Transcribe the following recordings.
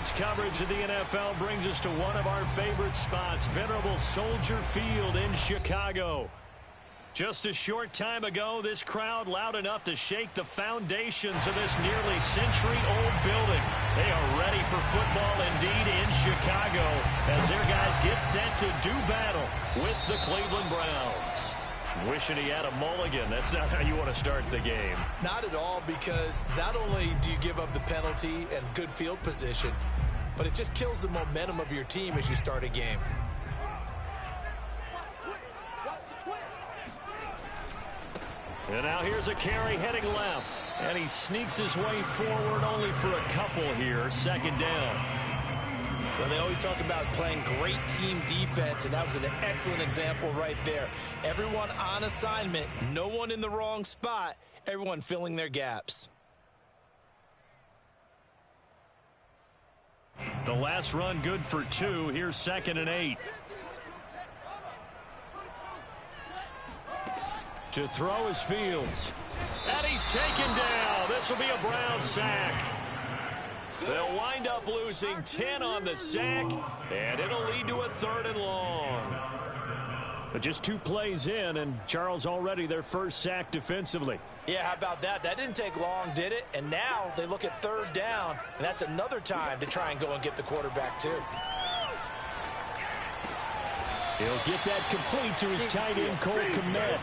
Tonight's coverage of the NFL brings us to one of our favorite spots, venerable Soldier Field in Chicago. Just a short time ago, this crowd loud enough to shake the foundations of this nearly century-old building. They are ready for football indeed in Chicago as their guys get set to do battle with the Cleveland Browns. Wishing he had a mulligan. That's not how you want to start the game. Not at all, because not only do you give up the penalty and good field position, but it just kills the momentum of your team as you start a game. And now here's a carry heading left. And he sneaks his way forward only for a couple here. Second down. Well, they always talk about playing great team defense, and that was an excellent example right there. Everyone on assignment, no one in the wrong spot, everyone filling their gaps. The last run good for 2. Here's 2nd and 8. To throw is Fields. And he's taken down. This will be a Brown sack. They'll wind up losing 10 on the sack, and it'll lead to a 3rd and long. But just 2 plays in, and Charles already their first sack defensively. Yeah, how about that? That didn't take long, did it? And now they look at 3rd down, and that's another time to try and go and get the quarterback too. He'll get that complete to his tight end, Cole Kmet.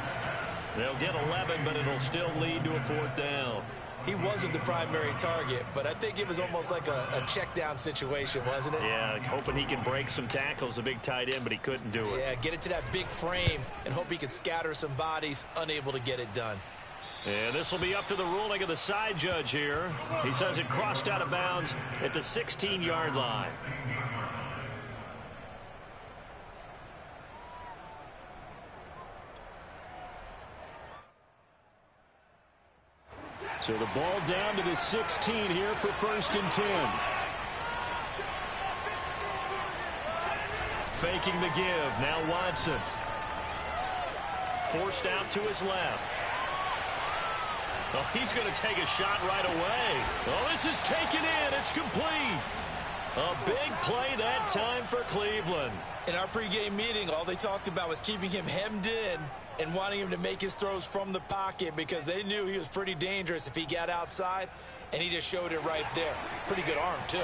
They'll get 11, but it'll still lead to a 4th down. He wasn't the primary target, but I think it was almost like a check down situation, wasn't it? Yeah, hoping he can break some tackles, a big tight end, but he couldn't do it. Yeah, get it to that big frame and hope he can scatter some bodies, unable to get it done. And this will be up to the ruling of the side judge here. He says it crossed out of bounds at the 16-yard line. So the ball down to the 16 here for 1st and 10. Faking the give. Now Watson. Forced out to his left. Oh, he's going to take a shot right away. Oh, this is taken in. It's complete. A big play that time for Cleveland. In our pregame meeting, all they talked about was keeping him hemmed in and wanting him to make his throws from the pocket because they knew he was pretty dangerous if he got outside, and he just showed it right there. Pretty good arm, too.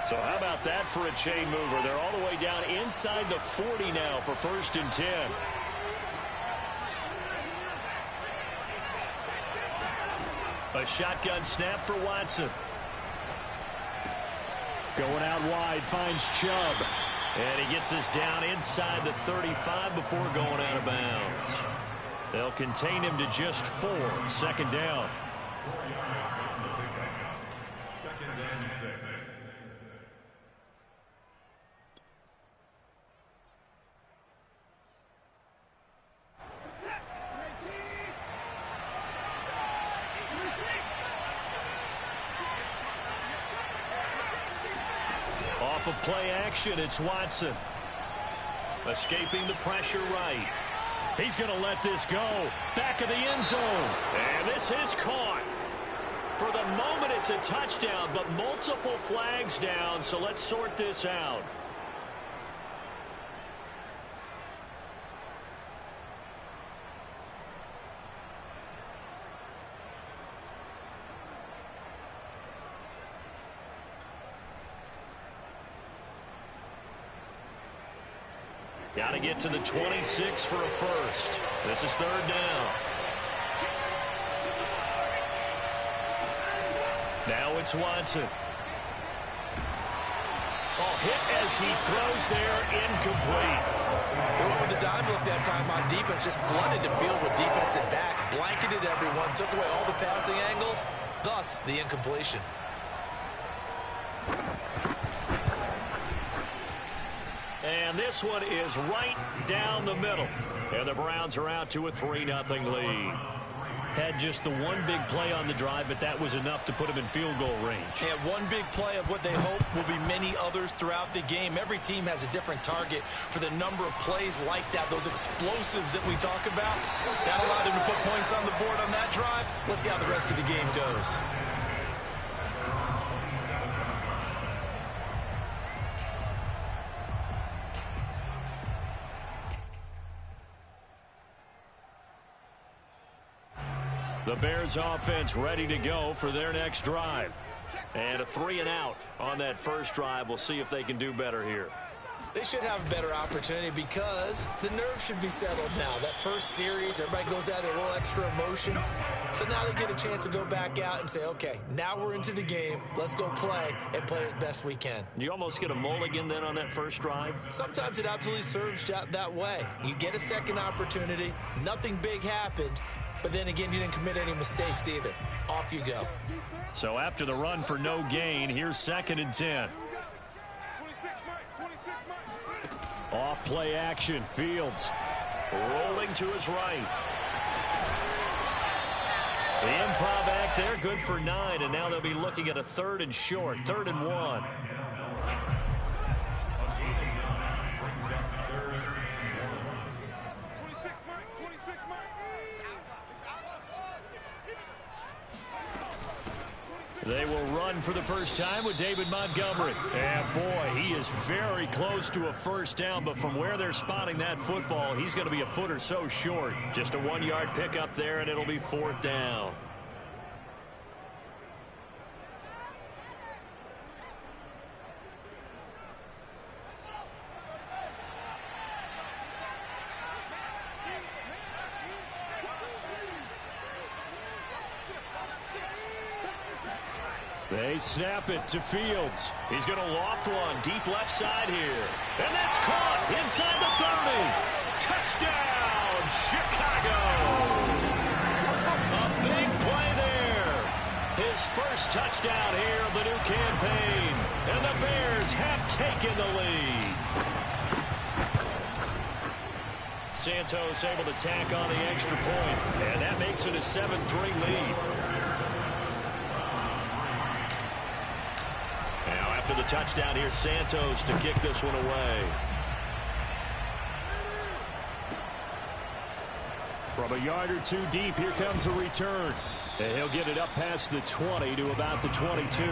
So how about that for a chain mover? They're all the way down inside the 40 now for 1st and 10. A shotgun snap for Watson. Going out wide, finds Chubb. And he gets this down inside the 35 before going out of bounds. They'll contain him to just 4. 2nd down. 2nd and 6. Off of play action, it's Watson. Escaping the pressure right. He's going to let this go. Back of the end zone. And this is caught. For the moment, it's a touchdown, but multiple flags down, so let's sort this out. Got to get to the 26 for a first. This is 3rd down. Now it's Watson. Oh, hit as he throws there, incomplete. They went with the dime look that time on defense, just flooded the field with defensive backs, blanketed everyone, took away all the passing angles, thus the incompletion. And this one is right down the middle. And the Browns are out to a 3-0 lead. Had just the one big play on the drive, but that was enough to put them in field goal range. Yeah, one big play of what they hope will be many others throughout the game. Every team has a different target for the number of plays like that, those explosives that we talk about. That allowed him to put points on the board on that drive. Let's see how the rest of the game goes. The Bears offense ready to go for their next drive. And a 3-and-out on that first drive. We'll see if they can do better here. They should have a better opportunity because the nerves should be settled now. That first series, everybody goes out with a little extra emotion. So now they get a chance to go back out and say, okay, now we're into the game. Let's go play and play as best we can. Do you almost get a mulligan then on that first drive? Sometimes it absolutely serves that way. You get a second opportunity. Nothing big happened. But then again, you didn't commit any mistakes either. Off you go. So after the run for no gain, here's 2nd and 10. Off play action. Fields rolling to his right. The improv act there, good for 9, and now they'll be looking at a 3rd and short, 3rd and 1. They will run for the first time with David Montgomery. And boy, he is very close to a first down, but from where they're spotting that football, he's going to be a foot or so short. Just a 1-yard pickup there, and it'll be 4th down. They snap it to Fields. He's going to loft one deep left side here. And that's caught inside the 30. Touchdown, Chicago. A big play there. His first touchdown here of the new campaign. And the Bears have taken the lead. Santos able to tack on the extra point. And that makes it a 7-3 lead. After the touchdown, here's Santos to kick this one away. From a yard or two deep, here comes a return. And he'll get it up past the 20 to about the 22.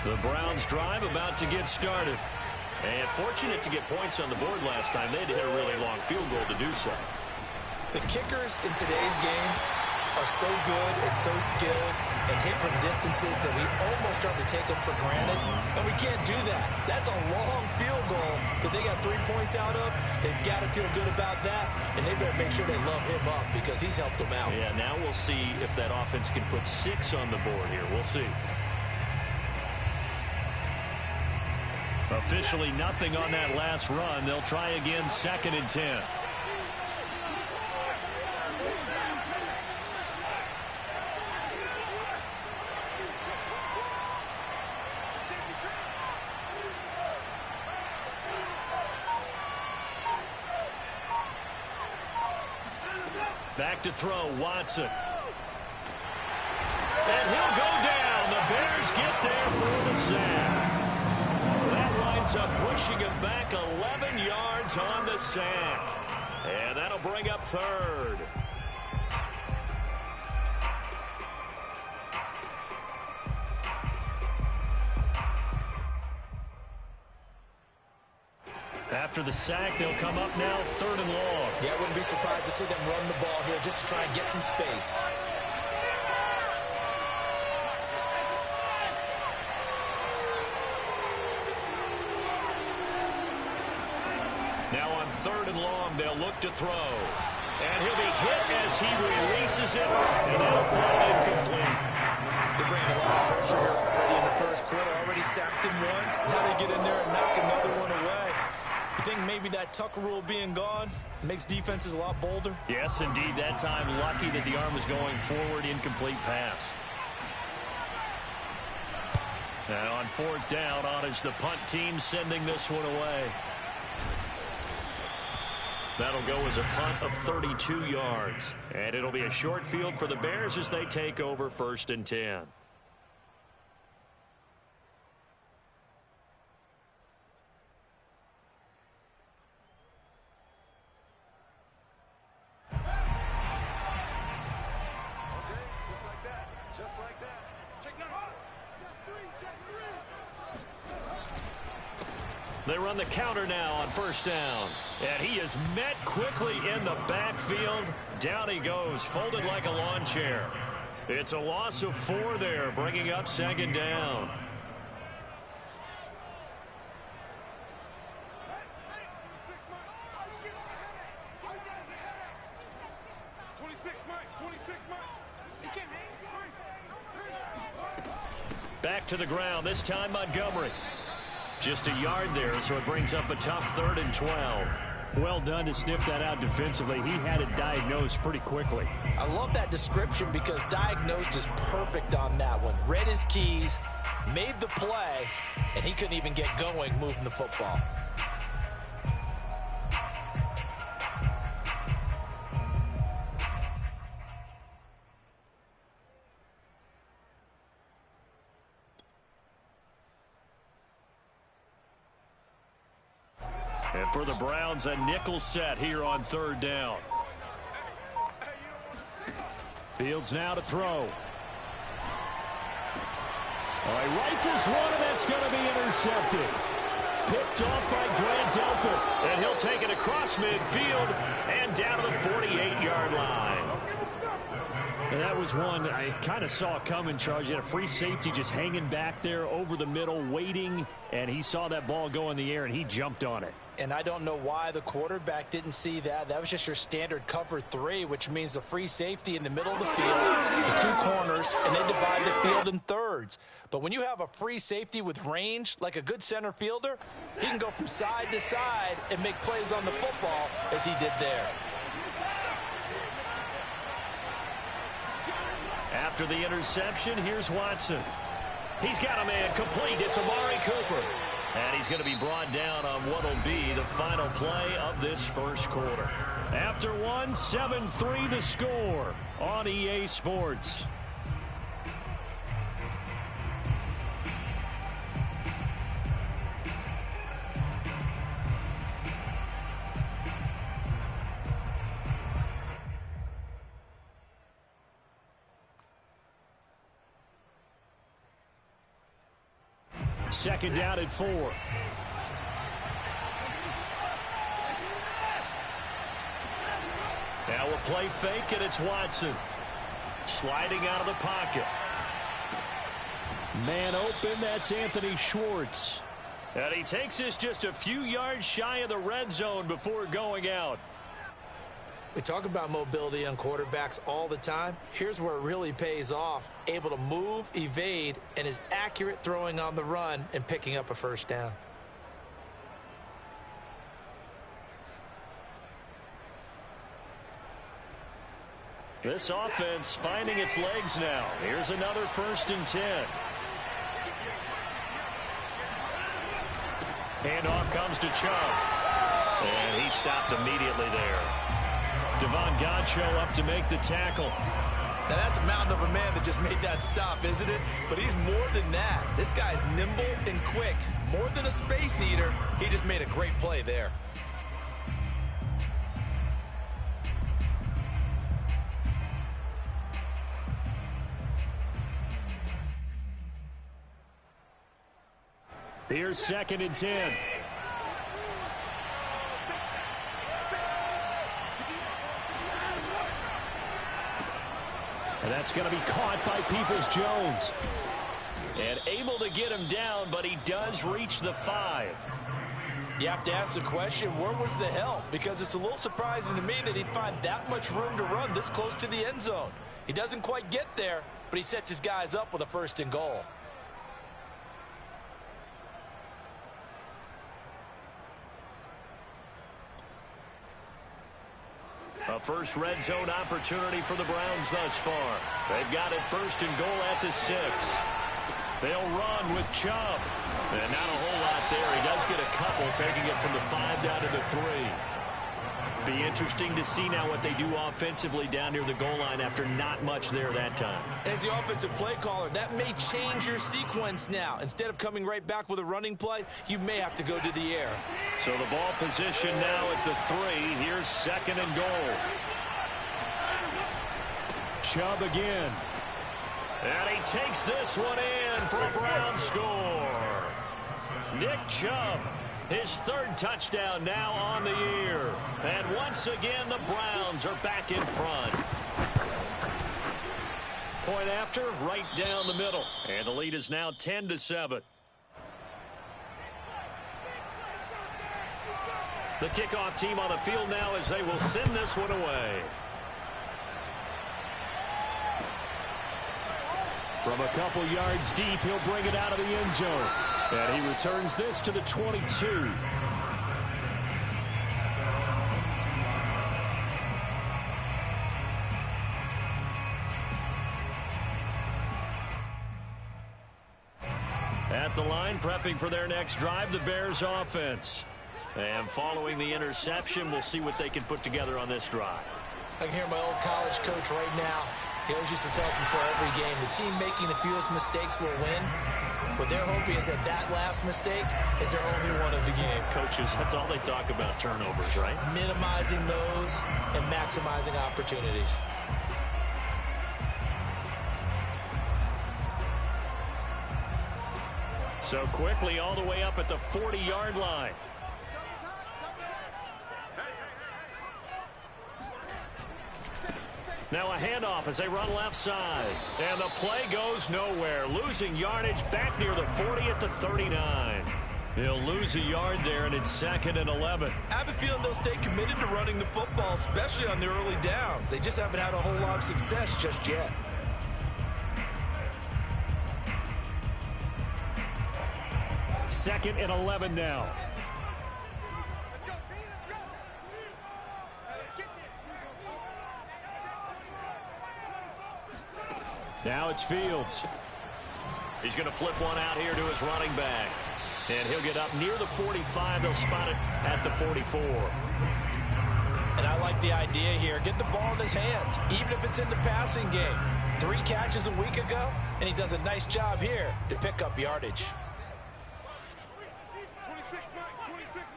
The Browns drive about to get started. And fortunate to get points on the board last time. They had to hit a really long field goal to do so. The kickers in today's game are so good and so skilled and hit from distances that we almost start to take them for granted. And we can't do that. That's a long field goal that they got 3 points out of. They've got to feel good about that. And they better make sure they love him up because he's helped them out. Yeah, now we'll see if that offense can put 6 on the board here. We'll see. Officially nothing on that last run. They'll try again, 2nd and 10. Back to throw, Watson. And he'll go down. The Bears get there for the sack. Up pushing him back 11 yards on the sack. And that'll bring up 3rd. After the sack, they'll come up now 3rd and long. Yeah, I wouldn't be surprised to see them run the ball here just to try and get some space. Now on 3rd and long, they'll look to throw. And he'll be hit as he releases it. And that'll fall incomplete. They bring a lot of pressure here already in the first quarter. Already sacked him once. Now they get in there and knock another one away. You think maybe that Tucker rule being gone makes defenses a lot bolder? Yes, indeed. That time, lucky that the arm was going forward. Incomplete pass. Now on 4th down, on is the punt team sending this one away. That'll go as a punt of 32 yards. And it'll be a short field for the Bears as they take over 1st and 10. Just like that. Check 9. Check 3. Check 3. They run the counter now on first down. And he is met quickly in the backfield. Down he goes, folded like a lawn chair. It's a loss of 4 there, bringing up second down. Back to the ground, this time Montgomery. Just a yard there, so it brings up a tough 3rd and 12. Well done to sniff that out defensively. He had it diagnosed pretty quickly. I love that description because diagnosed is perfect on that one. Read his keys, made the play, and he couldn't even get going moving the football. And for the Browns, a nickel set here on 3rd down. Fields now to throw. He rifles one, and that's going to be intercepted. Picked off by Grant Delpit. And he'll take it across midfield and down to the 48-yard line. And that was one I kind of saw coming, Charge. He had a free safety just hanging back there over the middle, waiting, and he saw that ball go in the air, and he jumped on it. And I don't know why the quarterback didn't see that. That was just your standard cover 3, which means the free safety in the middle of the field, the 2 corners, and they divide the field in thirds. But when you have a free safety with range, like a good center fielder, he can go from side to side and make plays on the football as he did there. After the interception, here's Watson. He's got a man complete. It's Amari Cooper. And he's going to be brought down on what will be the final play of this first quarter. After 1, 7-3 the score on EA Sports. Second down at 4. Now a play fake, and it's Watson. Sliding out of the pocket. Man open, that's Anthony Schwartz. And he takes this just a few yards shy of the red zone before going out. We talk about mobility on quarterbacks all the time. Here's where it really pays off. Able to move, evade, and is accurate throwing on the run and picking up a first down. This offense finding its legs now. Here's another 1st and 10. Handoff comes to Chubb. And he stopped immediately there. Devon Godchaux up to make the tackle. Now that's a mountain of a man that just made that stop, isn't it? But he's more than that. This guy's nimble and quick. More than a space eater. He just made a great play there. Here's 2nd and 10. And that's going to be caught by Peoples-Jones. And able to get him down, but he does reach the 5. You have to ask the question, where was the help? Because it's a little surprising to me that he'd find that much room to run this close to the end zone. He doesn't quite get there, but he sets his guys up with a 1st and goal. A first red zone opportunity for the Browns thus far. They've got it 1st and goal at the 6. They'll run with Chubb. And not a whole lot there. He does get a couple, taking it from the 5 down to the 3. Be interesting to see now what they do offensively down near the goal line after not much there that time. As the offensive play caller, that may change your sequence now. Instead of coming right back with a running play, you may have to go to the air. So the ball position now at the 3. Here's 2nd and goal. Chubb again. he takes this one in for a Brown score. Nick Chubb, his third touchdown now on the year. And once again, the Browns are back in front. Point after, right down the middle. And the lead is now 10-7. The kickoff team on the field now as they will send this one away. From a couple yards deep, he'll bring it out of the end zone. And he returns this to the 22. At the line, prepping for their next drive, the Bears offense. And following the interception, we'll see what they can put together on this drive. I can hear my old college coach right now. He always used to tell us before every game, the team making the fewest mistakes will win. What they're hoping is that that last mistake is their only one of the game. Coaches, that's all they talk about, turnovers, right? Minimizing those and maximizing opportunities. So quickly all the way up at the 40-yard line. Now a handoff as they run left side. And the play goes nowhere. Losing yardage back near the 40 at the 39. He'll lose a yard there, and it's 2nd and 11. I have a feeling they'll stay committed to running the football, especially on the early downs. They just haven't had a whole lot of success just yet. Second and 11 now. Let's go, B, let's go. Let's get there. Now it's Fields. He's going to flip one out here to his running back. And he'll get up near the 45. They'll spot it at the 44. And I like the idea here. Get the ball in his hands, even if it's in the passing game. 3 catches a week ago, and he does a nice job here to pick up yardage. 26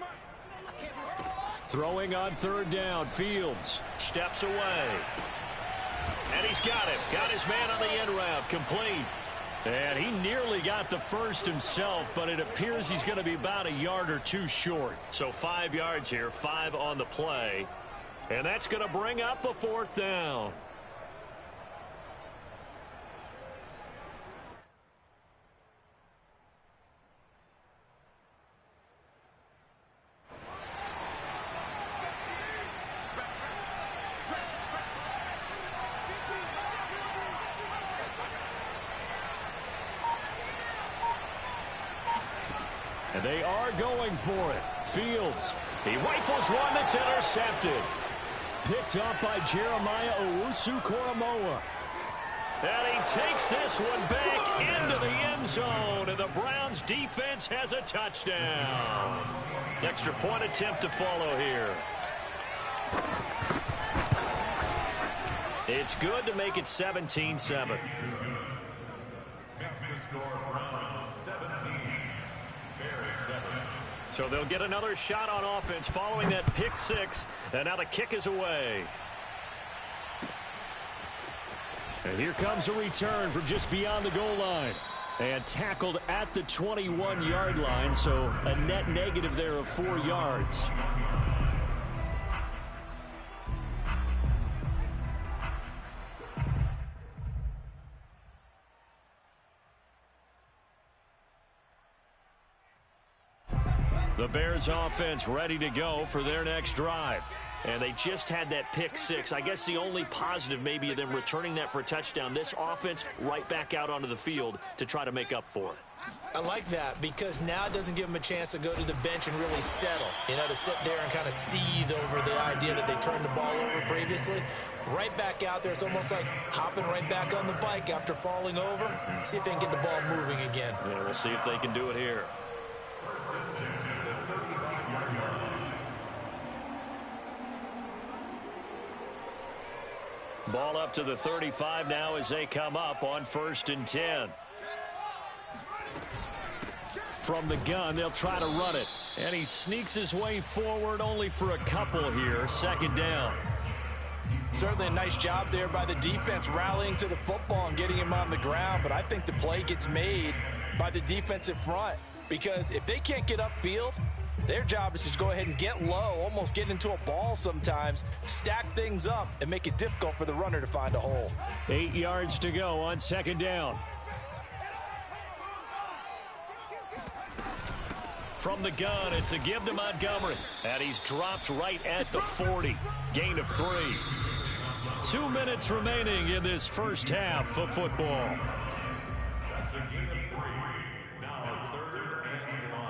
Mike. Throwing on 3rd down. Fields Steps away. And he's got it. Got his man on the end route. Complete. And he nearly got the first himself, but it appears he's going to be about a yard or 2 short. So 5 yards here, 5 on the play. And that's going to bring up a 4th down. And they are going for it. Fields. He rifles one that's intercepted. Picked up by Jeremiah Owusu-Koramoah. And he takes this one back into the end zone. And the Browns defense has a touchdown. Extra point attempt to follow here. It's good to make it 17-7. That's the score. Browns 17. Bears 7. So they'll get another shot on offense following that pick 6. And now the kick is away. And here comes a return from just beyond the goal line. And tackled at the 21-yard line, so a net negative there of 4 yards. The Bears offense ready to go for their next drive. And they just had that pick 6. I guess the only positive maybe of them returning that for a touchdown. This offense right back out onto the field to try to make up for it. I like that because now it doesn't give them a chance to go to the bench and really settle. You know, to sit there and kind of seethe over the idea that they turned the ball over previously. Right back out there. It's almost like hopping right back on the bike after falling over. See if they can get the ball moving again. Yeah, we'll see if they can do it here. Ball up to the 35 now as they come up on 1st and 10. From the gun, they'll try to run it. And he sneaks his way forward only for a couple here. 2nd down. Certainly a nice job there by the defense, rallying to the football and getting him on the ground. But I think the play gets made by the defensive front, because if they can't get upfield, their job is to go ahead and get low, almost get into a ball sometimes, stack things up, and make it difficult for the runner to find a hole. 8 yards to go on second down. From the gun, it's a give to Montgomery. And he's dropped right at the 40. Gain of 3. 2 minutes remaining in this first half of football. That's a gain of 3. Now 3rd and 5.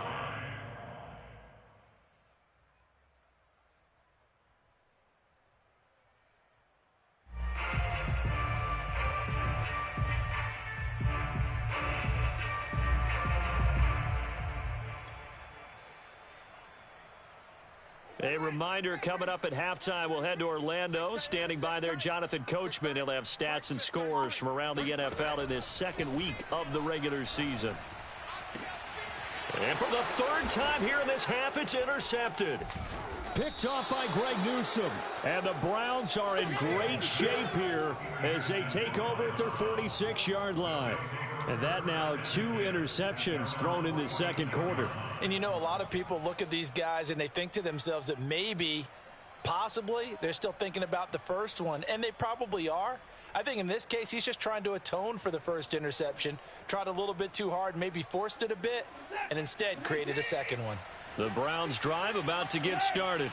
A reminder, coming up at halftime, we'll head to Orlando. Standing by there, Jonathan Coachman. He'll have stats and scores from around the NFL in this second week of the regular season. And for the 3rd time here in this half, it's intercepted. Picked off by Greg Newsome. And the Browns are in great shape here as they take over at their 46-yard line. And that now 2 interceptions thrown in the second quarter. And you know, a lot of people look at these guys and they think to themselves that maybe, possibly, they're still thinking about the first one. And they probably are. I think in this case, he's just trying to atone for the first interception. Tried a little bit too hard, maybe forced it a bit, and instead created a second one. The Browns drive about to get started.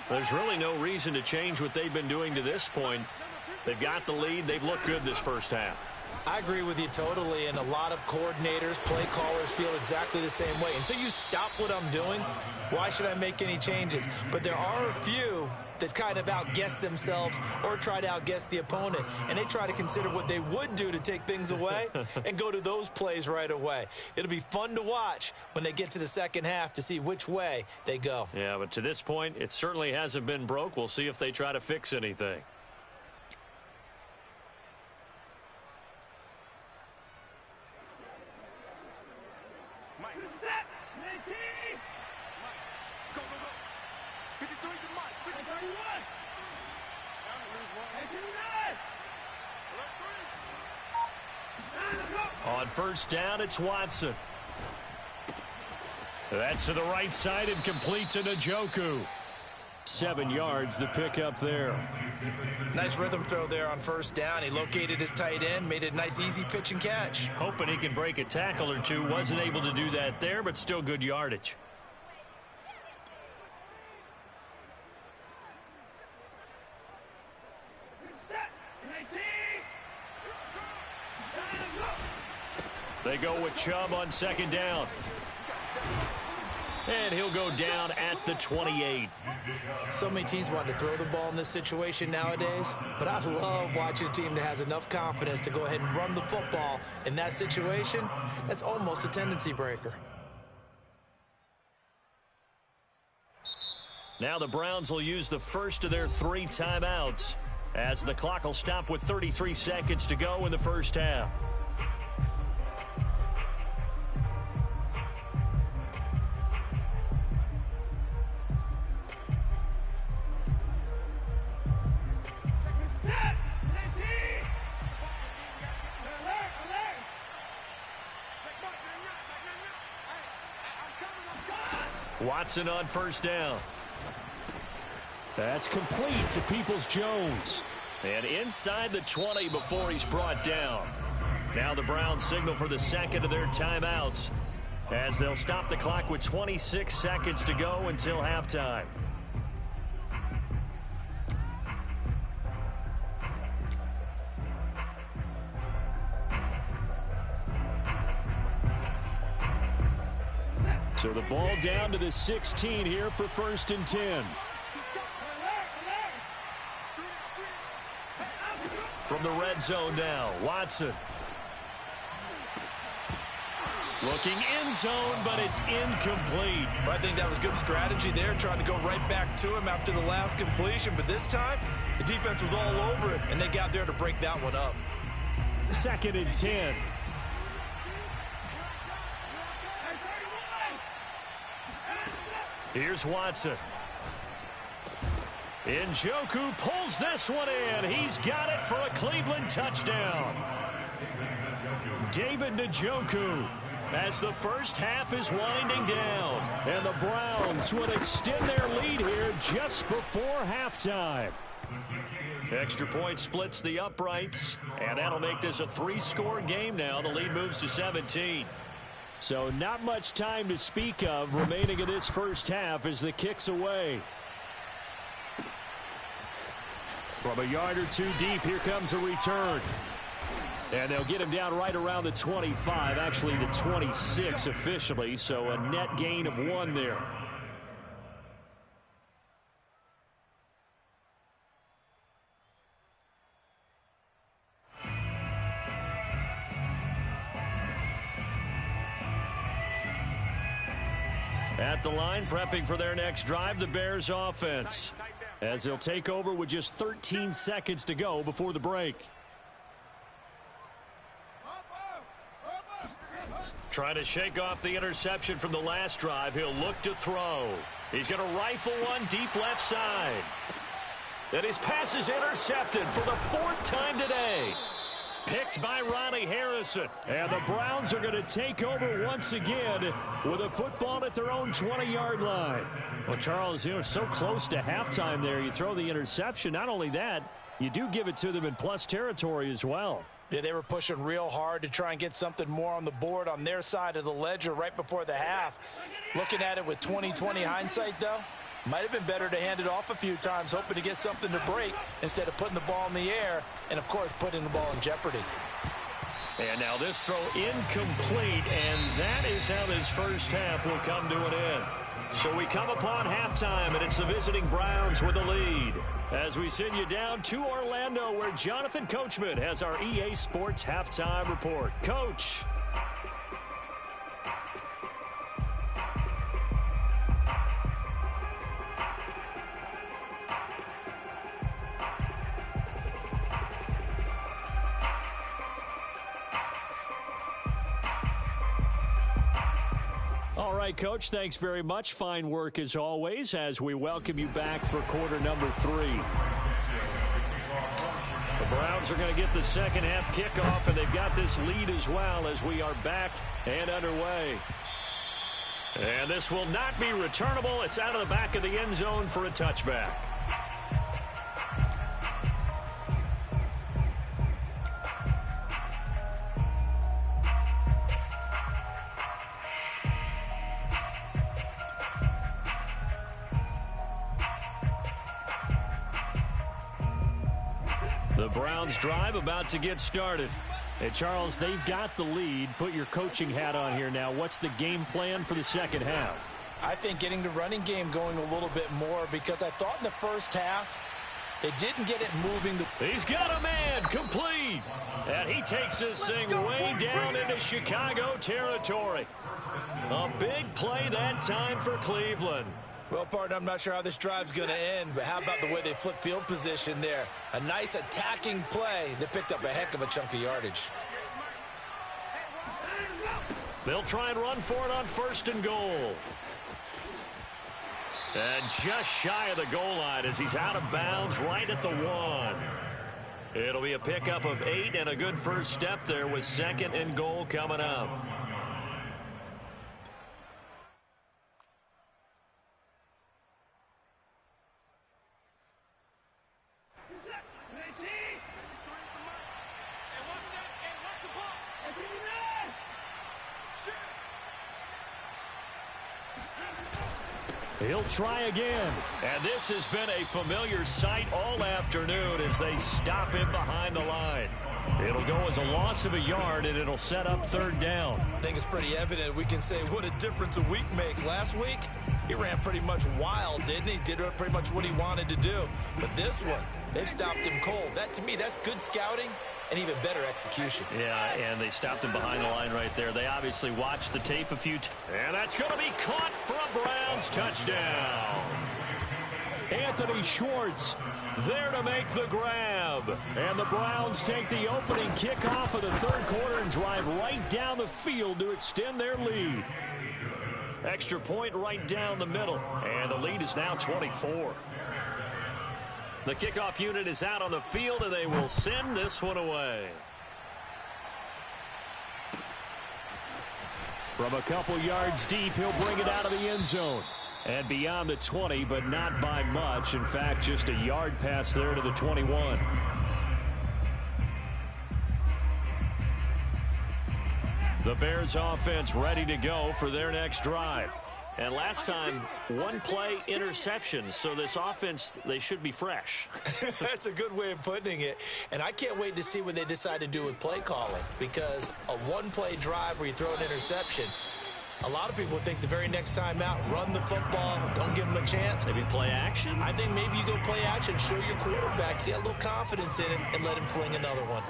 There's really no reason to change what they've been doing to this point. They've got the lead. They've looked good this first half. I agree with you totally, and a lot of coordinators, play callers feel exactly the same way. Until you stop what I'm doing, why should I make any changes? But there are a few that kind of outguess themselves or try to outguess the opponent, and they try to consider what they would do to take things away and go to those plays right away. It'll be fun to watch when they get to the second half to see which way they go. Yeah, but to this point, it certainly hasn't been broke. We'll see if they try to fix anything. On first down, it's Watson. That's to the right side and complete to Njoku. 7 yards, the pickup there. Nice rhythm throw there on first down. He located his tight end, made it a nice, easy pitch and catch. Hoping he can break a tackle or two. Wasn't able to do that there, but still good yardage. They go with Chubb on second down. And he'll go down at the 28. So many teams want to throw the ball in this situation nowadays, but I love watching a team that has enough confidence to go ahead and run the football in that situation. That's almost a tendency breaker. Now the Browns will use the first of their 3 timeouts as the clock will stop with 33 seconds to go in the first half. Watson on first down. That's complete to Peoples-Jones. And inside the 20 before he's brought down. Now the Browns signal for the second of their timeouts as they'll stop the clock with 26 seconds to go until halftime. So the ball down to the 16 here for 1st and 10. From the red zone now, Watson. Looking end zone, but it's incomplete. Well, I think that was good strategy there, trying to go right back to him after the last completion. But this time, the defense was all over it, and they got there to break that one up. 2nd and 10. Here's Watson. Njoku pulls this one in. He's got it for a Cleveland touchdown. David Njoku, as the first half is winding down. And the Browns would extend their lead here just before halftime. Extra point splits the uprights, and that'll make this a 3-score game now. The lead moves to 17. So not much time to speak of remaining in this first half as the kick's away. From a yard or two deep, here comes a return. And they'll get him down right around the 25, actually the 26 officially, so a net gain of 1 there. At the line, prepping for their next drive, the Bears offense, as they'll take over with just 13 seconds to go before the break. Trying to shake off the interception from the last drive. He'll look to throw. He's going to rifle one deep left side. And his pass is intercepted for the 4th time today. Picked by Ronnie Harrison. And the Browns are going to take over once again with a football at their own 20-yard line. Well, Charles, so close to halftime there. You throw the interception. Not only that, you do give it to them in plus territory as well. Yeah, they were pushing real hard to try and get something more on the board on their side of the ledger right before the half. Looking at it with 20/20 hindsight, though, might have been better to hand it off a few times, hoping to get something to break instead of putting the ball in the air and, of course, putting the ball in jeopardy. And now this throw incomplete, and that is how this first half will come to an end. So we come upon halftime, and it's the visiting Browns with the lead. As we send you down to Orlando, where Jonathan Coachman has our EA Sports Halftime Report. Coach. All right, Coach, thanks very much. Fine work as always as we welcome you back for quarter number 3. The Browns are going to get the second half kickoff, and they've got this lead as well as we are back and underway. And this will not be returnable. It's out of the back of the end zone for a touchback. The Browns drive about to get started. Hey, Charles, they've got the lead. Put your coaching hat on here now. What's the game plan for the second half? I think getting the running game going a little bit more, because I thought in the first half they didn't get it moving. He's got a man complete. And he takes this thing way down into Chicago territory. A big play that time for Cleveland. Well, partner, I'm not sure how this drive's going to end, but how about the way they flip field position there? A nice attacking play that picked up a heck of a chunk of yardage. They'll try and run for it on 1st and goal. And just shy of the goal line as he's out of bounds right at the 1. It'll be a pickup of 8 and a good first step there with 2nd and goal coming up. He'll try again. And this has been a familiar sight all afternoon as they stop him behind the line. It'll go as a loss of a yard, and it'll set up 3rd down. I think it's pretty evident. We can say what a difference a week makes. Last week, he ran pretty much wild, didn't he? Did pretty much what he wanted to do. But this one, they've stopped him cold. That, to me, that's good scouting and even better execution. Yeah, and they stopped him behind the line right there. They obviously watched the tape a few times. And that's going to be caught for a Browns touchdown. Anthony Schwartz there to make the grab. And the Browns take the opening kickoff of the 3rd quarter and drive right down the field to extend their lead. Extra point right down the middle. And the lead is now 24. The kickoff unit is out on the field, and they will send this one away. From a couple yards deep, he'll bring it out of the end zone. And beyond the 20, but not by much. In fact, just a yard pass there to the 21. The Bears offense ready to go for their next drive. And last time, one play interception. So this offense, they should be fresh. That's a good way of putting it. And I can't wait to see what they decide to do with play calling. Because a one-play drive where you throw an interception, a lot of people think the very next time out, run the football, don't give them a chance. Maybe play action? I think maybe you go play action, show your quarterback, get a little confidence in it, and let him fling another one.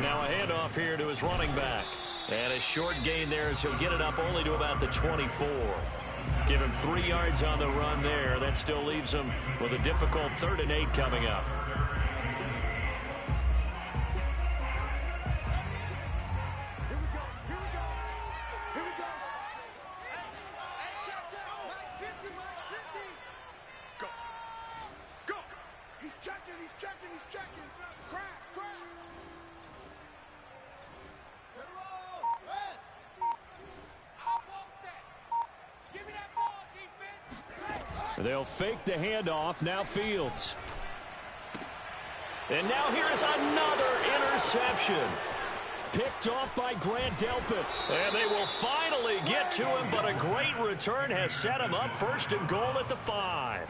Now a handoff here to his running back. And a short gain there as he'll get it up only to about the 24. Give him 3 yards on the run there. That still leaves him with a difficult 3rd and 8 coming up. They'll fake the handoff. Now Fields. And now here's another interception. Picked off by Grant Delpit. And they will finally get to him, but a great return has set him up 1st and goal at the 5.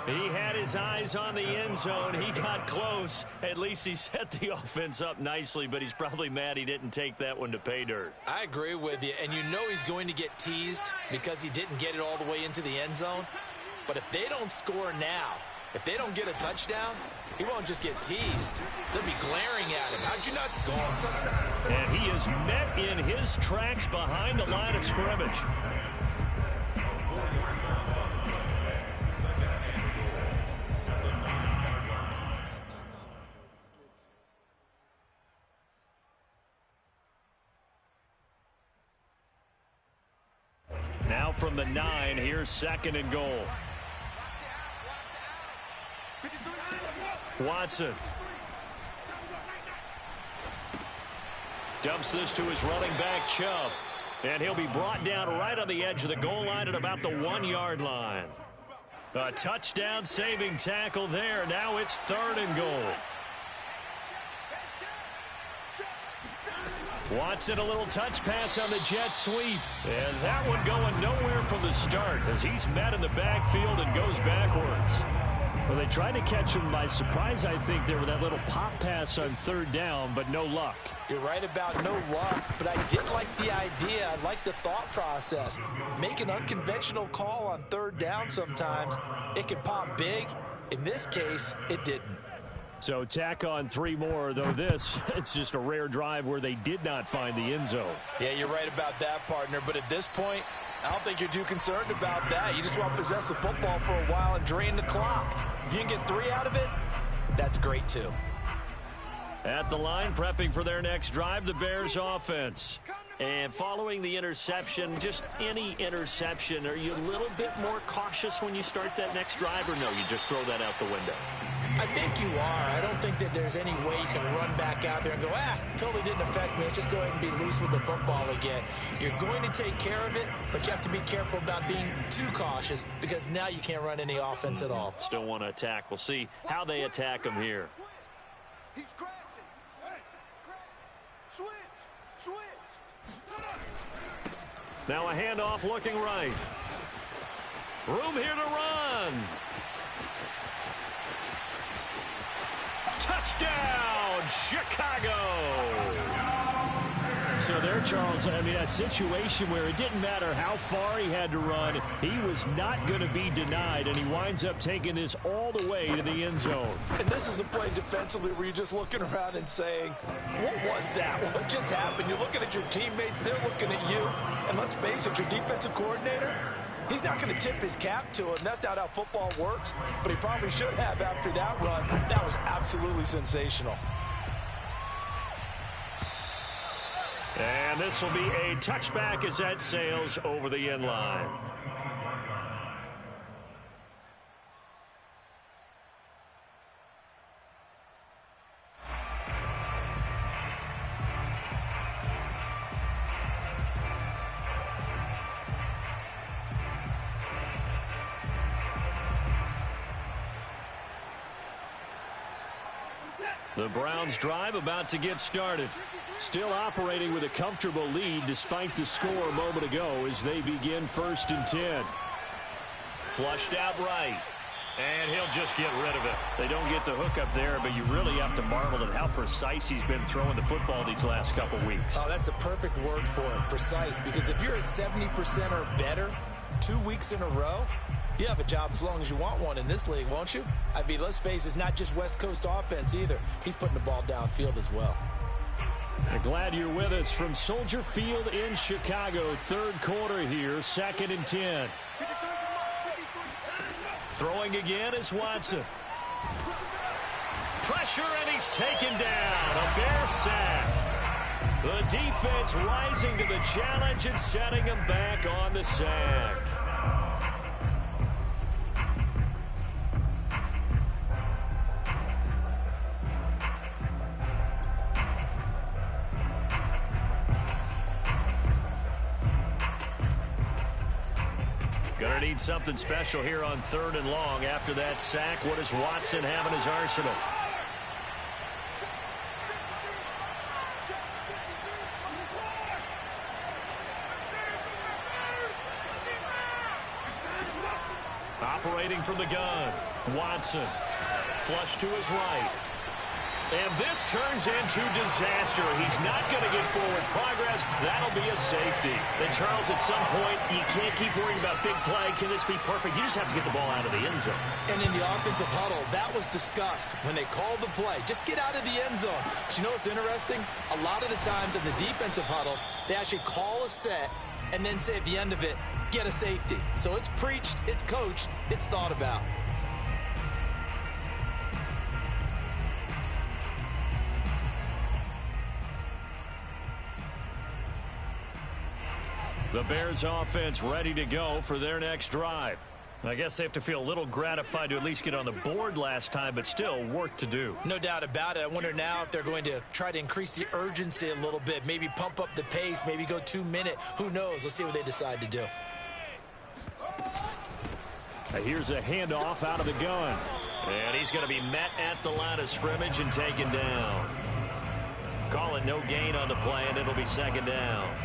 He had his eyes on the end zone. He got close. At least he set the offense up nicely, but he's probably mad he didn't take that one to pay dirt. I agree with you, and you know he's going to get teased because he didn't get it all the way into the end zone. But if they don't score now, if they don't get a touchdown, he won't just get teased. They'll be glaring at him. How'd you not score? And he is met in his tracks behind the line of scrimmage. Now from the 9, here's 2nd and goal. Watson dumps this to his running back, Chubb. And he'll be brought down right on the edge of the goal line at about the 1-yard line. A touchdown-saving tackle there. Now it's 3rd and goal. Watson, a little touch pass on the jet sweep. And that one going nowhere from the start as he's met in the backfield and goes backwards. Well, they tried to catch him by surprise, I think, there with that little pop pass on 3rd down, but no luck. You're right about no luck, but I did like the idea. I like the thought process. Make an unconventional call on 3rd down sometimes. It can pop big. In this case, it didn't. So tack on 3 more, though this, it's just a rare drive where they did not find the end zone. Yeah, you're right about that, partner. But at this point, I don't think you're too concerned about that. You just want to possess the football for a while and drain the clock. If you can get 3 out of it, that's great, too. At the line, prepping for their next drive, the Bears offense. And following the interception, just any interception, are you a little bit more cautious when you start that next drive, or no, you just throw that out the window? I think you are. I don't think that there's any way you can run back out there and go, totally didn't affect me. Let's just go ahead and be loose with the football again. You're going to take care of it, but you have to be careful about being too cautious because now you can't run any offense at all. Still want to attack. We'll see how they attack him here. He's crashing. Switch. Now a handoff looking right. Room here to run. Touchdown, Chicago. So there, Charles, I mean, a situation where it didn't matter how far he had to run, he was not going to be denied, and he winds up taking this all the way to the end zone. And this is a play defensively where you're just looking around and saying, what was that? What just happened? You're looking at your teammates, they're looking at you, and let's face it, your defensive coordinator, he's not going to tip his cap to him. That's not how football works, but he probably should have after that run. That was absolutely sensational. And this will be a touchback as that sails over the end line. The Browns drive about to get started. Still operating with a comfortable lead despite the score a moment ago as they begin 1st and 10. Flushed out right. And he'll just get rid of it. They don't get the hook up there, but you really have to marvel at how precise he's been throwing the football these last couple weeks. Oh, that's a perfect word for it, precise. Because if you're at 70% or better 2 weeks in a row, you have a job as long as you want one in this league, won't you? I mean, let's face it, it's not just West Coast offense either. He's putting the ball downfield as well. I'm glad you're with us from Soldier Field in Chicago. 3rd quarter here, 2nd and 10. Throwing again is Watson. Pressure, and he's taken down. A Bear sack. The defense rising to the challenge and setting him back on the sack. Gonna need something special here on 3rd and long. After that sack, what does Watson have in his arsenal? Operating from the gun, Watson. Flush to his right. And this turns into disaster. He's not going to get forward progress. That'll be a safety. Then, Charles, at some point, you can't keep worrying about big play. Can this be perfect? You just have to get the ball out of the end zone. And in the offensive huddle, that was discussed when they called the play. Just get out of the end zone. But you know what's interesting? A lot of the times in the defensive huddle, they actually call a set and then say at the end of it, get a safety. So it's preached, it's coached, it's thought about. The Bears offense ready to go for their next drive. I guess they have to feel a little gratified to at least get on the board last time, but still work to do. No doubt about it. I wonder now if they're going to try to increase the urgency a little bit, maybe pump up the pace, maybe go 2-minute. Who knows? Let's see what they decide to do. Here's a handoff out of the gun. And he's going to be met at the line of scrimmage and taken down. Call it no gain on the play, and it'll be 2nd down.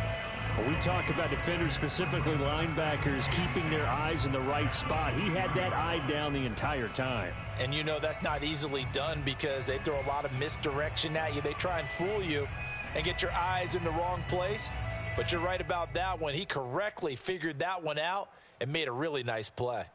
We talk about defenders, specifically linebackers, keeping their eyes in the right spot. He had that eye down the entire time. And you know that's not easily done because they throw a lot of misdirection at you. They try and fool you and get your eyes in the wrong place. But you're right about that one. He correctly figured that one out and made a really nice play.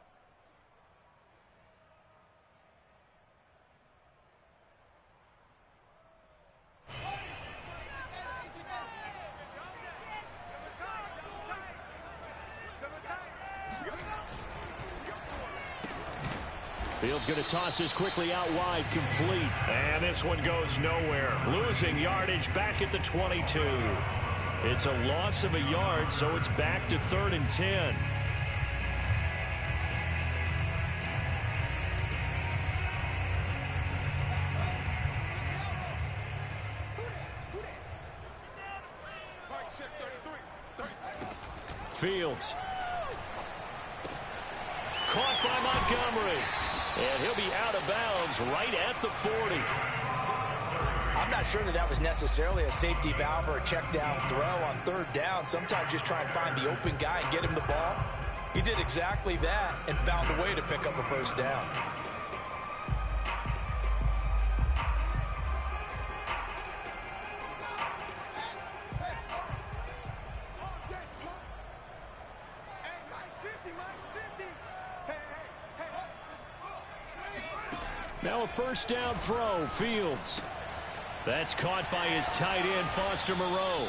Fields going to toss this quickly out wide, complete. And this one goes nowhere. Losing yardage back at the 22. It's a loss of a yard, so it's back to 3rd and 10. Fields. Caught by Montgomery. And he'll be out of bounds right at the 40. I'm not sure that was necessarily a safety valve or a check down throw on 3rd down. Sometimes just try and find the open guy and get him the ball. He did exactly that and found a way to pick up a 1st down. Now a 1st down throw, Fields. That's caught by his tight end, Foster Moreau.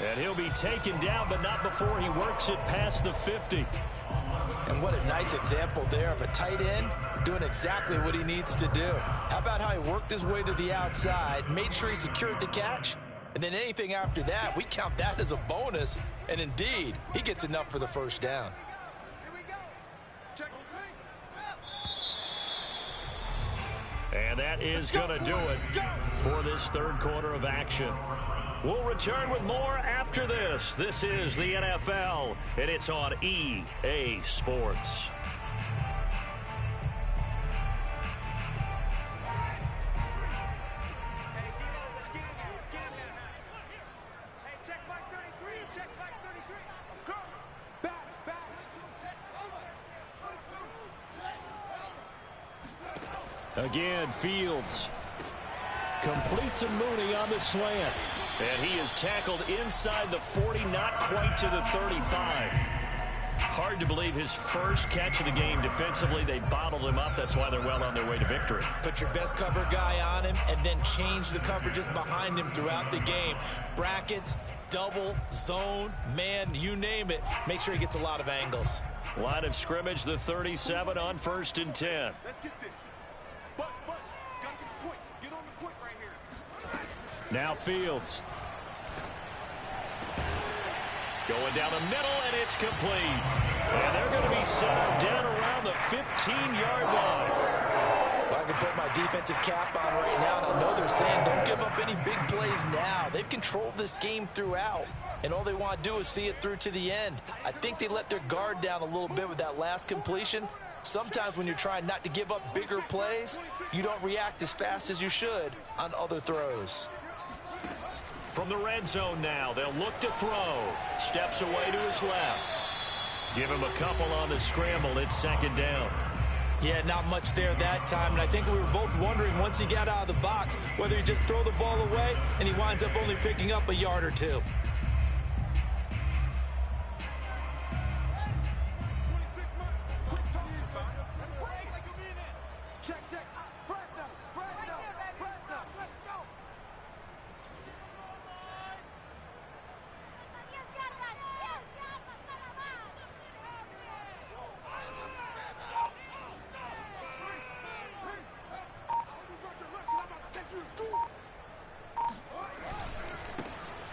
And he'll be taken down, but not before he works it past the 50. And what a nice example there of a tight end doing exactly what he needs to do. How about how he worked his way to the outside, made sure he secured the catch, and then anything after that, we count that as a bonus. And indeed, he gets enough for the 1st down. And that is going to do it for this 3rd quarter of action. We'll return with more after this. This is the NFL, and it's on EA Sports. Again, Fields completes a Mooney on the slant. And he is tackled inside the 40, not quite to the 35. Hard to believe his first catch of the game defensively. They bottled him up. That's why they're well on their way to victory. Put your best cover guy on him and then change the coverages behind him throughout the game. Brackets, double, zone, man, you name it. Make sure he gets a lot of angles. Line of scrimmage, the 37 on 1st and 10. Let's get this. But, got to the point. Get on the point right here. Now Fields. Going down the middle, and it's complete. And they're going to be set up down around the 15-yard line. Well, I can put my defensive cap on right now, and I know they're saying don't give up any big plays now. They've controlled this game throughout, and all they want to do is see it through to the end. I think they let their guard down a little bit with that last completion. Sometimes when you're trying not to give up bigger plays, you don't react as fast as you should on other throws. From the red zone now, they'll look to throw. Steps away to his left. Give him a couple on the scramble. It's 2nd down. Yeah, not much there that time, and I think we were both wondering once he got out of the box whether he just throw the ball away and he winds up only picking up a yard or two.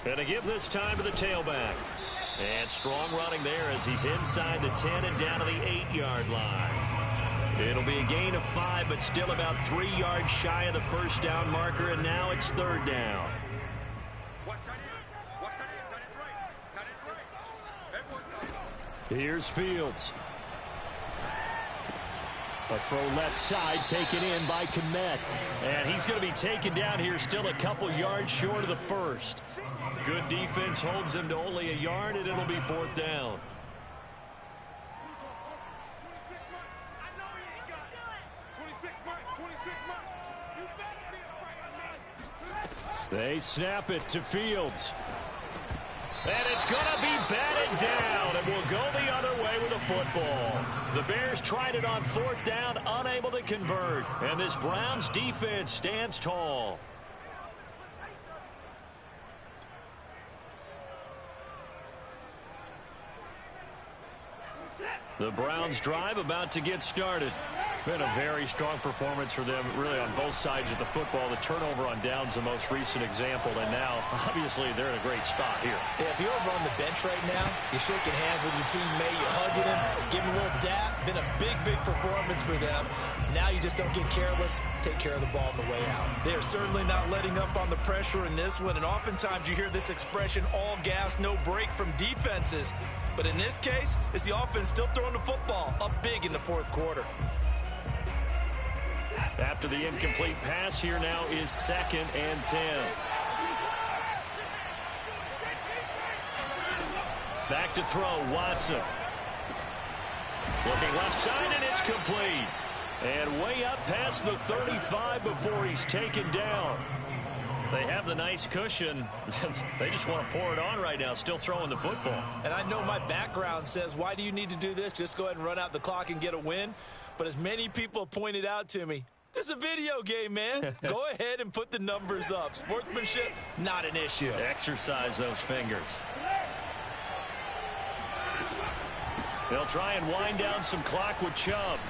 And a give this time to the tailback. And strong running there as he's inside the 10 and down to the 8-yard line. It'll be a gain of 5, but still about 3 yards shy of the first down marker, and now it's 3rd down. Watch that in. Watch that in. That is right. That is right. Here's Fields. A throw left side taken in by Kmet. And he's going to be taken down here still a couple yards short of the first. Good defense holds him to only a yard, and it'll be 4th down. They snap it to Fields. And it's going to be batted down, and will go the other way with the football. The Bears tried it on 4th down, unable to convert. And this Browns defense stands tall. The Browns drive about to get started. Been a very strong performance for them, really, on both sides of the football. The turnover on downs, the most recent example, and now, obviously, they're in a great spot here. Yeah, if you're over on the bench right now, you're shaking hands with your teammate, you're hugging him, giving him a little dap. Been a big, big performance for them. Now you just don't get careless. Take care of the ball on the way out. They're certainly not letting up on the pressure in this one, and oftentimes you hear this expression, all gas, no break, from defenses. But in this case, it's the offense still throwing the football up big in the 4th quarter. After the incomplete pass, here now is 2nd and 10. Back to throw, Watson. Looking left side, and it's complete. And way up past the 35 before he's taken down. They have the nice cushion. They just want to pour it on right now, still throwing the football. And I know my background says, why do you need to do this? Just go ahead and run out the clock and get a win. But as many people have pointed out to me, this is a video game, man. Go ahead and put the numbers up. Sportsmanship, not an issue. Exercise those fingers. They'll try and wind down some clock with Chubb.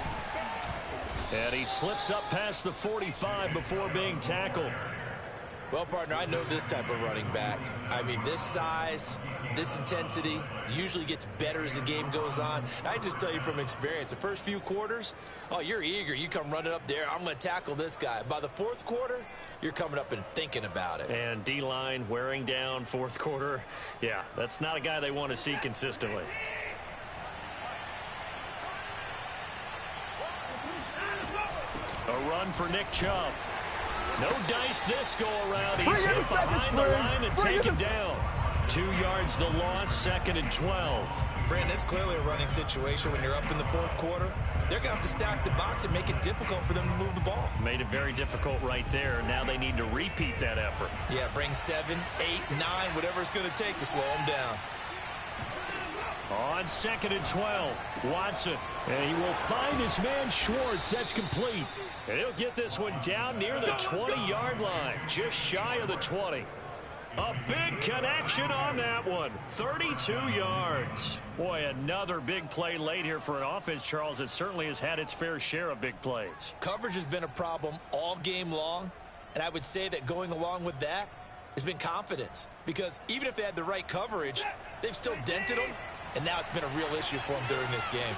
And he slips up past the 45 before being tackled. Well, partner, I know this type of running back. I mean, this size, this intensity usually gets better as the game goes on. I just tell you from experience, the first few quarters, oh, you're eager. You come running up there, I'm going to tackle this guy. By the 4th quarter, you're coming up and thinking about it. And D-line wearing down 4th quarter. Yeah, that's not a guy they want to see consistently. A run for Nick Chubb. No dice this go around. He's hit behind the line and taken down. 2 yards the loss, 2nd and 12. Brandon, it's clearly a running situation when you're up in the 4th quarter. They're going to have to stack the box and make it difficult for them to move the ball. Made it very difficult right there. Now they need to repeat that effort. Yeah, bring 7, 8, 9, whatever it's going to take to slow them down. On 2nd and 12, Watson. And he will find his man Schwartz. That's complete. And he'll get this one down near the 20-yard line, just shy of the 20. A big connection on that one. 32 yards. Boy, another big play late here for an offense, Charles, that certainly has had its fair share of big plays. Coverage has been a problem all game long, and I would say that going along with that has been confidence. Because even if they had the right coverage, they've still dented them, and now it's been a real issue for them during this game.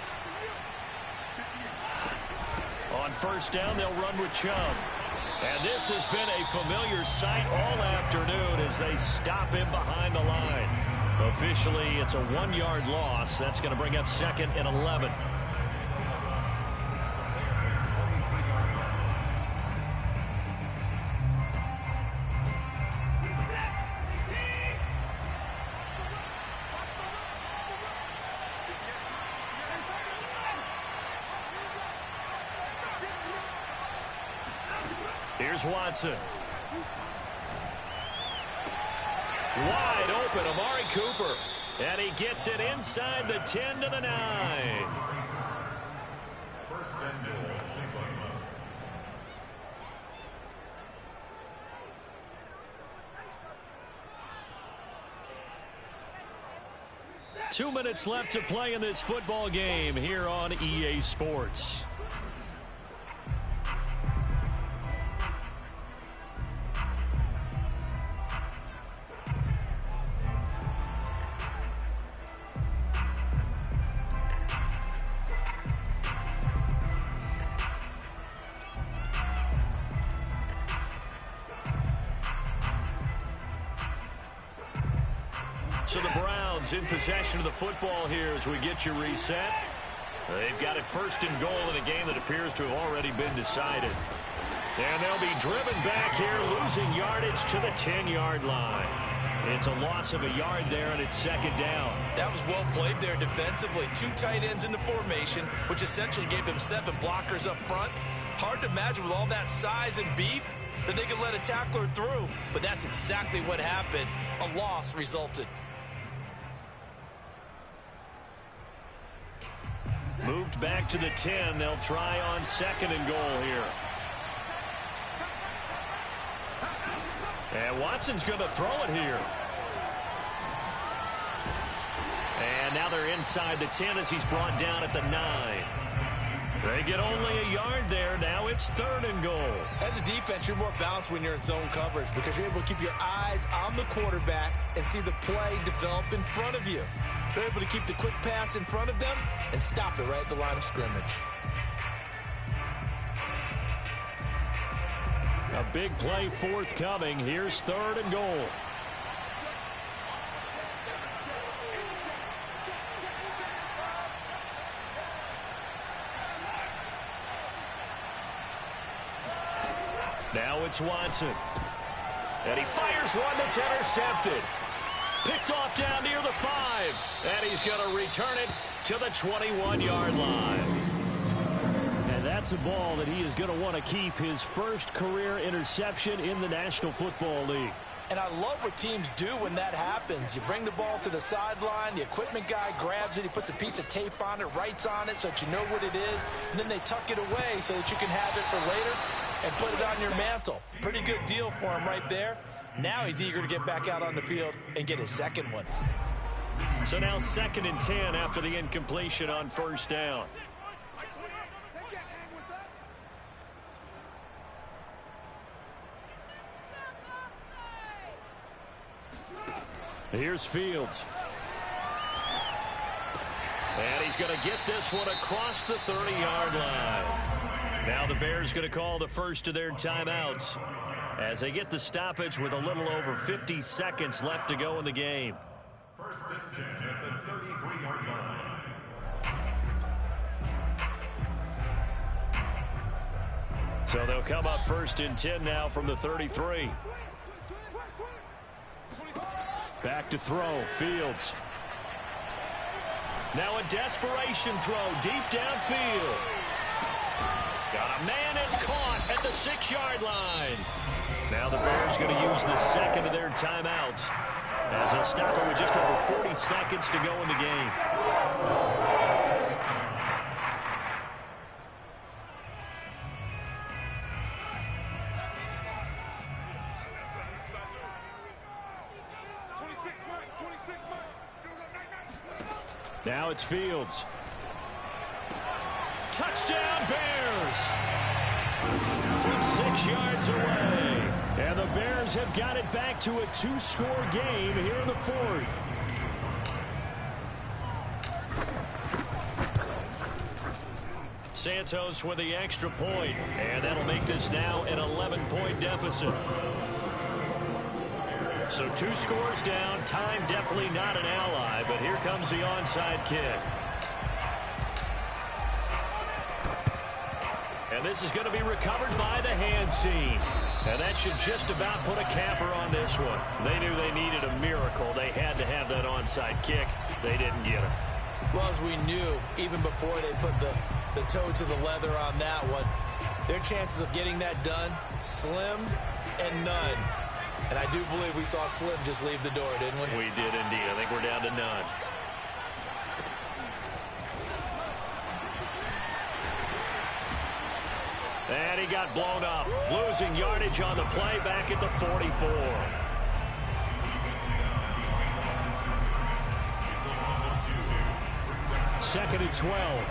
On 1st down, they'll run with Chubb. And this has been a familiar sight all afternoon as they stop him behind the line. Officially, it's a 1-yard loss. That's going to bring up 2nd and 11. Here's Watson. Wide open, Amari Cooper. And he gets it inside the 10 to the 9. First and goal, Cleveland. 2 minutes left to play in this football game here on EA Sports. So the Browns in possession of the football here as we get you reset. They've got it 1st and goal in a game that appears to have already been decided. And they'll be driven back here, losing yardage to the 10-yard line. It's a loss of a yard there, and it's 2nd down. That was well played there defensively. 2 tight ends in the formation, which essentially gave them 7 blockers up front. Hard to imagine with all that size and beef that they could let a tackler through, but that's exactly what happened. A loss resulted. Moved back to the 10. They'll try on 2nd and goal here. And Watson's going to throw it here. And now they're inside the 10 as he's brought down at the 9. They get only a yard there. Now it's 3rd and goal. As a defense, you're more balanced when you're in zone coverage because you're able to keep your eyes on the quarterback and see the play develop in front of you. They're able to keep the quick pass in front of them and stop it right at the line of scrimmage. A big play forthcoming. Here's 3rd and goal. Now it's Watson. And he fires one that's intercepted. Picked off down near the 5. And he's going to return it to the 21-yard line. And that's a ball that he is going to want to keep, his first career interception in the National Football League. And I love what teams do when that happens. You bring the ball to the sideline, the equipment guy grabs it, he puts a piece of tape on it, writes on it so that you know what it is, and then they tuck it away so that you can have it for later and put it on your mantle. Pretty good deal for him right there. Now he's eager to get back out on the field and get his 2nd one. So now 2nd and 10 after the incompletion on 1st down. Here's Fields. And he's going to get this one across the 30-yard line. Now the Bears going to call the first of their timeouts as they get the stoppage with a little over 50 seconds left to go in the game. 1st and 10 at the 33-yard line. So they'll come up 1st and 10 now from the 33. Back to throw. Fields. Now a desperation throw deep downfield. Got a man that's caught at the 6-yard line. Now the Bears going to use the second of their timeouts as they'll stop it with just over 40 seconds to go in the game. Now it's Fields. Touchdown, Bears! From 6 yards away. And the Bears have got it back to a 2-score game here in the 4th. Santos with the extra point, and that'll make this now an 11-point deficit. So 2 scores down. Time definitely not an ally, but here comes the onside kick. And this is going to be recovered by the hands team. And that should just about put a capper on this one. They knew they needed a miracle. They had to have that onside kick. They didn't get it. Well, as we knew, even before they put the toe to the leather on that one, their chances of getting that done, slim and none. And I do believe we saw Slim just leave the door, didn't we? We did indeed. I think we're down to none. And he got blown up. Losing yardage on the play back at the 44. Second and 12.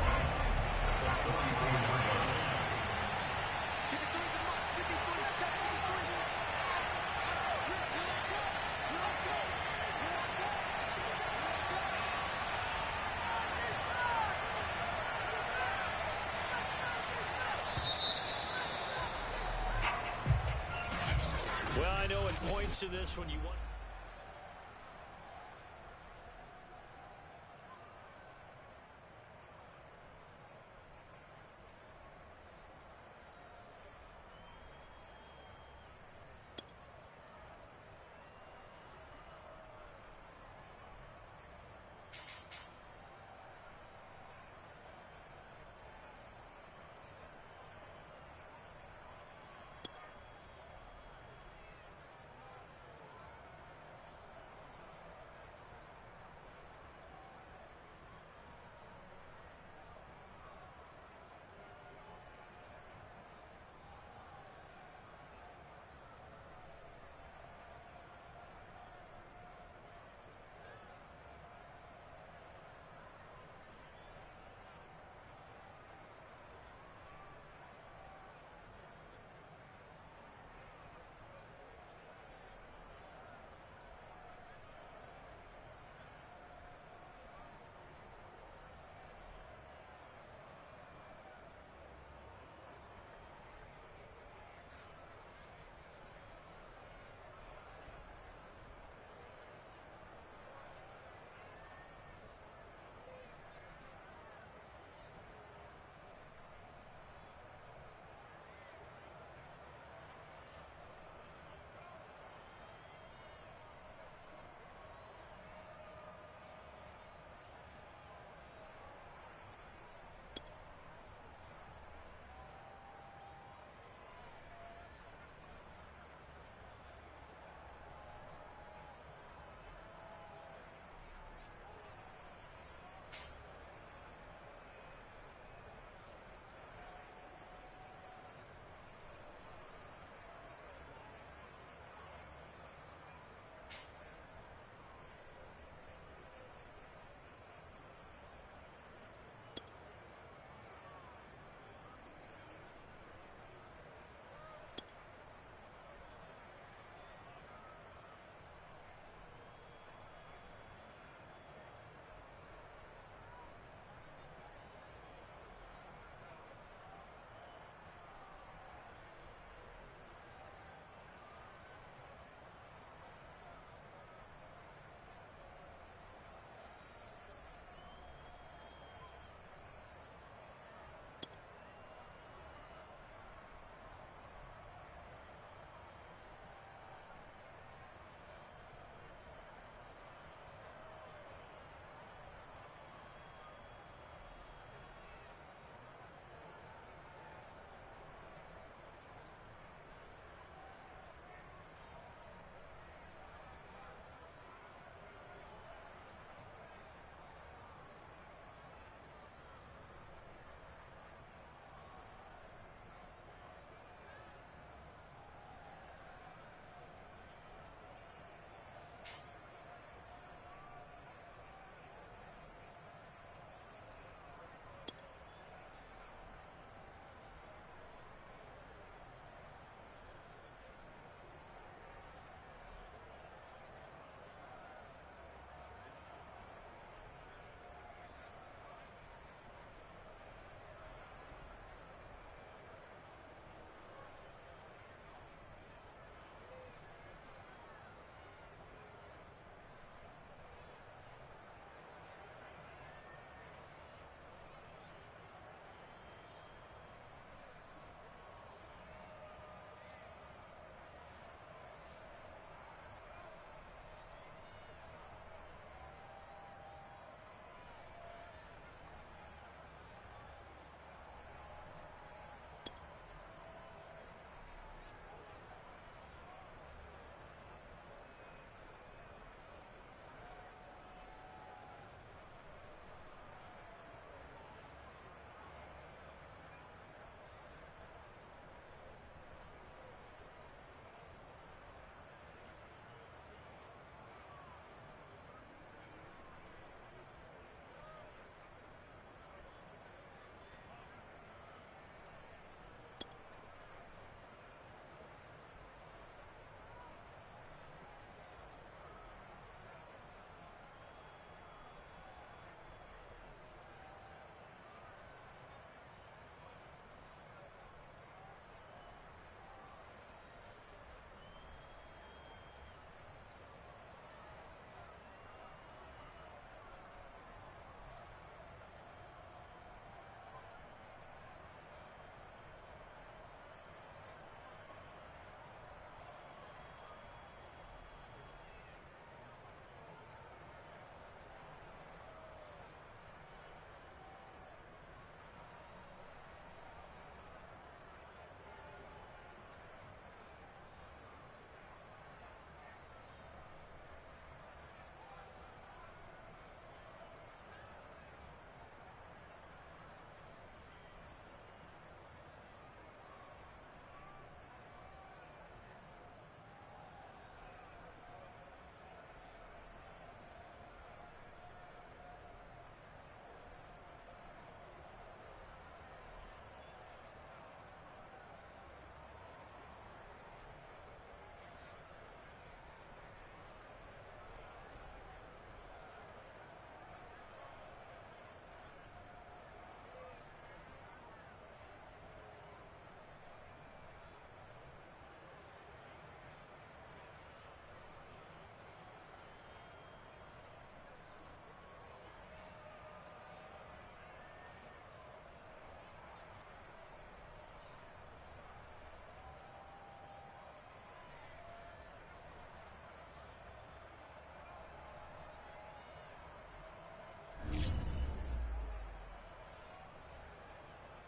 Well, I know at points of this when you want...